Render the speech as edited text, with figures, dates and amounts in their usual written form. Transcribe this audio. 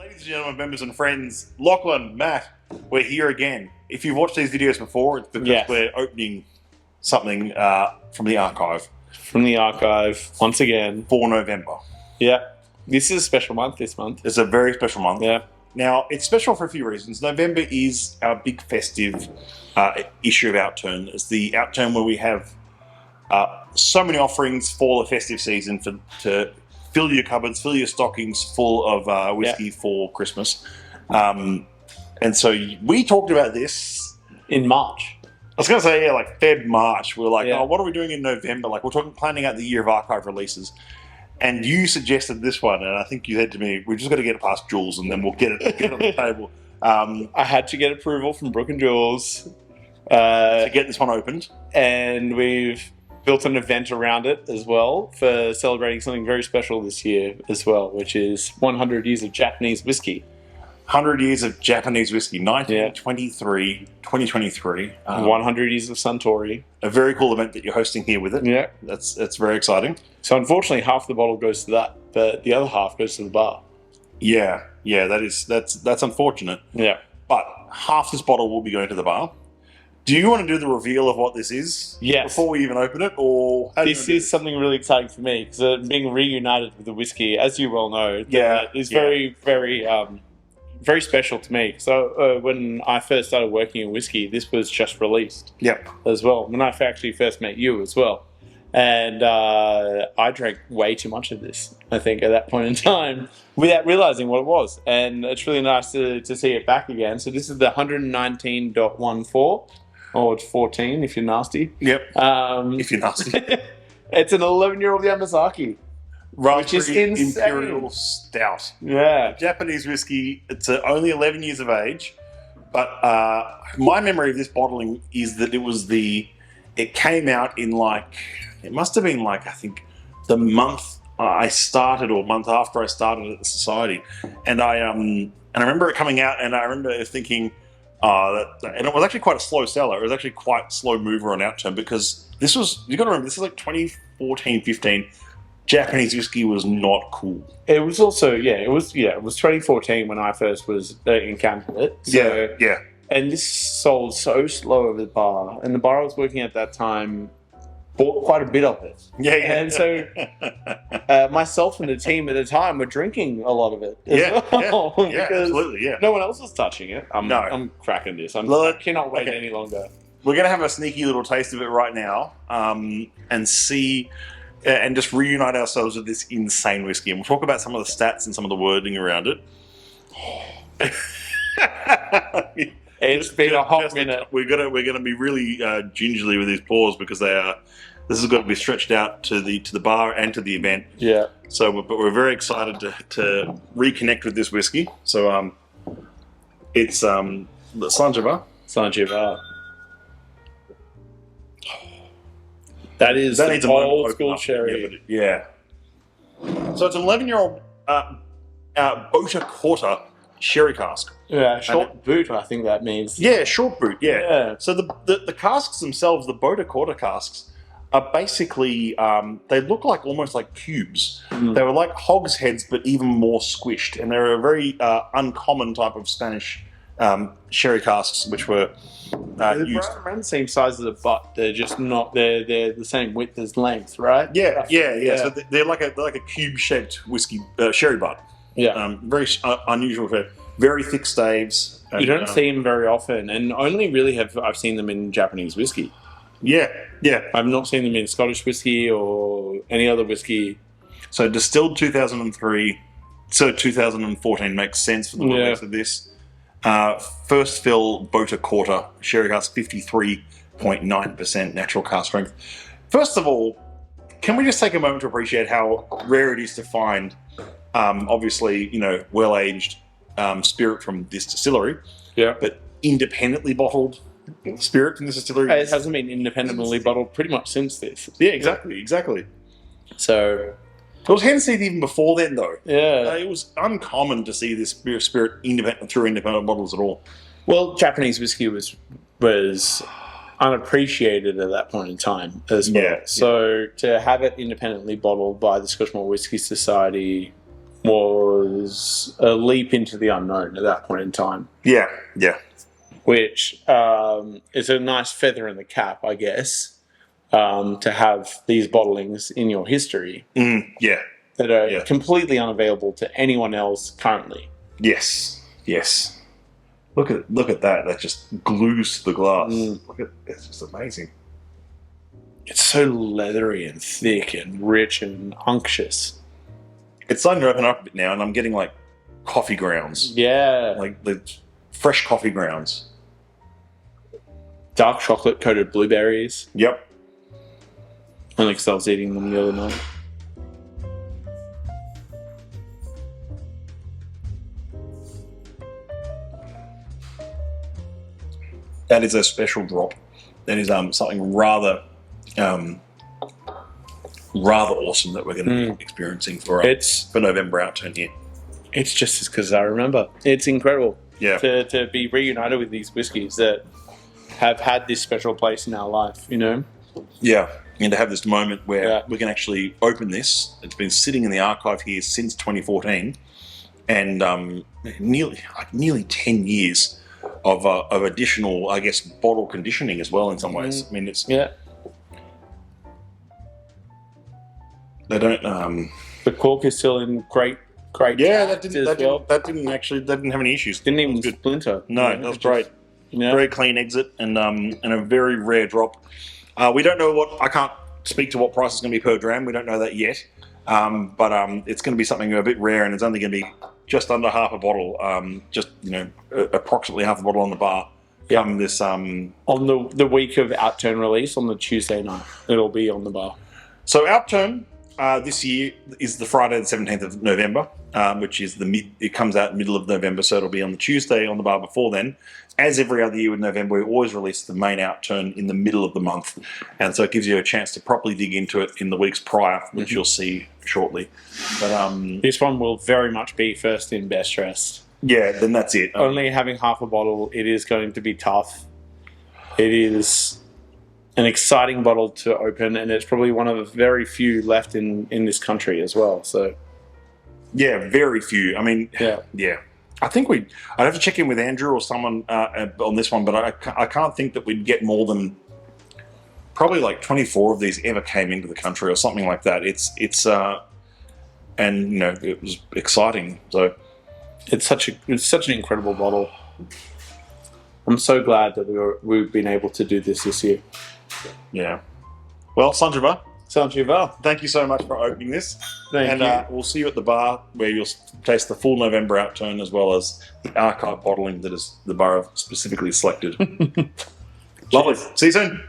Ladies and gentlemen, members and friends, Lachlan, Matt, we're here again. If you've watched these videos before, it's because we're opening something from the archive. From the archive, once again. For November. Yeah. This is a special month this month. It's a very special month. Yeah. Now, it's special for a few reasons. November is our big festive issue of Outturn. It's the Outturn where we have so many offerings for the festive season to fill your cupboards, fill your stockings full of whiskey for Christmas. And so we talked about this in March. I was going to say, like Feb, March. We're like, oh, what are we doing in November? Like, we're planning out the year of archive releases. And you suggested this one, and I think you said to me, "We just got to get it past Jules, and then we'll get it on the table." I had to get approval from Brooke and Jules to get this one opened, and we've built an event around it as well for celebrating something very special this year as well, which is 100 years of Japanese whiskey. 100 years of Japanese whiskey, 1923, 2023. 100 years of Suntory. A very cool event that you're hosting here with it. Yeah. That's very exciting. So unfortunately, half the bottle goes to that, but the other half goes to the bar. Yeah, that's unfortunate. Yeah. But half this bottle will be going to the bar. Do you want to do the reveal of what this is? Yes. Before we even open it? Or this is something really exciting for me, because being reunited with the whiskey, as you well know, is very, very... very special to me. So when I first started working in whiskey, this was just released. Yep. As well. When I actually first met you as well. And I drank way too much of this, I think, at that point in time, without realizing what it was. And it's really nice to see it back again. So this is the 119.14, or it's 14 if you're nasty. Yep. If you're nasty. It's an 11-year-old Yamazaki. Which is insane. Imperial Stout. Yeah. Japanese whiskey. It's only 11 years of age. But my memory of this bottling is that it came out in it must have been I think the month I started or month after I started at the Society. And I remember it coming out, and I remember thinking, and it was actually quite a slow seller. It was actually quite a slow mover on Outturn, because this was, you got to remember, this is like 2014, 15. Japanese whiskey was not cool. It was also, it was 2014 when I first was encountered it. So, yeah. And this sold so slow over the bar, and the bar I was working at that time bought quite a bit of it. Yeah. And so myself and the team at the time were drinking a lot of it. Absolutely. Yeah. No one else was touching it. I'm cracking this. I cannot wait any longer. We're going to have a sneaky little taste of it right now, and see. And just reunite ourselves with this insane whiskey, and we'll talk about some of the stats and some of the wording around it. It's been a hot minute. We're gonna be really gingerly with these pours, because this has got to be stretched out to the bar and to the event. Yeah. So, but we're very excited to reconnect with this whiskey. So, it's the Sangiovese. Sangiovese. That is needs old school sherry. Yeah. So it's an 11-year-old Bota Quarter sherry cask. Yeah, short boot, I think that means. Yeah, short boot, yeah. So the casks themselves, the Bota Quarter casks, are basically, they look almost like cubes. They were like hogsheads, but even more squished. And they're a very uncommon type of Spanish sherry casks, which were used around the same size as a butt. They're just not. They're the same width as length, right? Yeah. So they're like a cube-shaped whiskey sherry butt. Yeah. Very unusual for very thick staves. You don't see them very often, and only really I've seen them in Japanese whiskey. Yeah. I've not seen them in Scottish whiskey or any other whiskey. So distilled 2003, so 2014 makes sense for the release of this. First fill Bota Quarter sherry cask, 53.9% natural cask strength. First of all, can we just take a moment to appreciate how rare it is to find, obviously, well-aged spirit from this distillery, but independently bottled spirit from this distillery. It hasn't been independently bottled pretty much since this. Yeah, exactly. So it was Hennessy even before then, though. Yeah. It was uncommon to see this spirit through independent bottles at all. Well, Japanese whiskey was unappreciated at that point in time as well. So to have it independently bottled by the Scotch Malt Whisky Society was a leap into the unknown at that point in time, Yeah, yeah. which is a nice feather in the cap, I guess, to have these bottlings in your history Yeah. that are Yeah. completely unavailable to anyone else currently. Yes. Yes. Look at that. That just glues to the glass. Look at it's just amazing. It's so leathery and thick and rich and unctuous. It's starting to open up a bit now, and I'm getting like coffee grounds, Yeah. like the fresh coffee grounds. Dark chocolate coated blueberries. Yep. Alex was eating them the other night. That is a special drop. That is something rather awesome that we're going to be experiencing for November outturn here. It's just as good as I remember. It's incredible. Yeah. To be reunited with these whiskies that have had this special place in our life, you know? Yeah. And to have this moment where Yeah. we can actually open this. It's been sitting in the archive here since 2014, and nearly 10 years of additional, I guess, bottle conditioning as well in some ways. I mean, it's Yeah. they don't. The cork is still in great Yeah, tact that as well. didn't have any issues. Didn't even That was good. splinter. No, You know, that was it great. just- You know? Very clean exit and a very rare drop. We don't know I can't speak to what price is going to be per dram. We don't know that yet. But it's going to be something a bit rare, and it's only going to be just under half a bottle. Approximately half a bottle on the bar. Yeah. Come this On the week of outturn release on the Tuesday night, it'll be on the bar. So outturn this year is the Friday the 17th of November, which is it comes out middle of November, so it'll be on the Tuesday on the bar before then. As every other year with November, we always release the main outturn in the middle of the month, and so it gives you a chance to properly dig into it in the weeks prior, which you'll see shortly. But This one will very much be first in, best dressed. yeah, then that's it. Only having half a bottle, it is going to be tough. It is an exciting bottle to open, and it's probably one of the very few left in this country as well. So Yeah, very few. I mean, yeah. I think I'd have to check in with Andrew or someone on this one, but I can't think that we'd get more than probably like 24 of these ever came into the country or something like that. And you know, it was exciting. So It's such an incredible bottle. I'm so glad that we've been able to do this year. yeah. Well, Sanjava, Sanjival, thank you so much for opening this. thank you. And we'll see you at the bar where you'll taste the full November outturn as well as the archive bottling that is the bar specifically selected. Lovely. See you soon.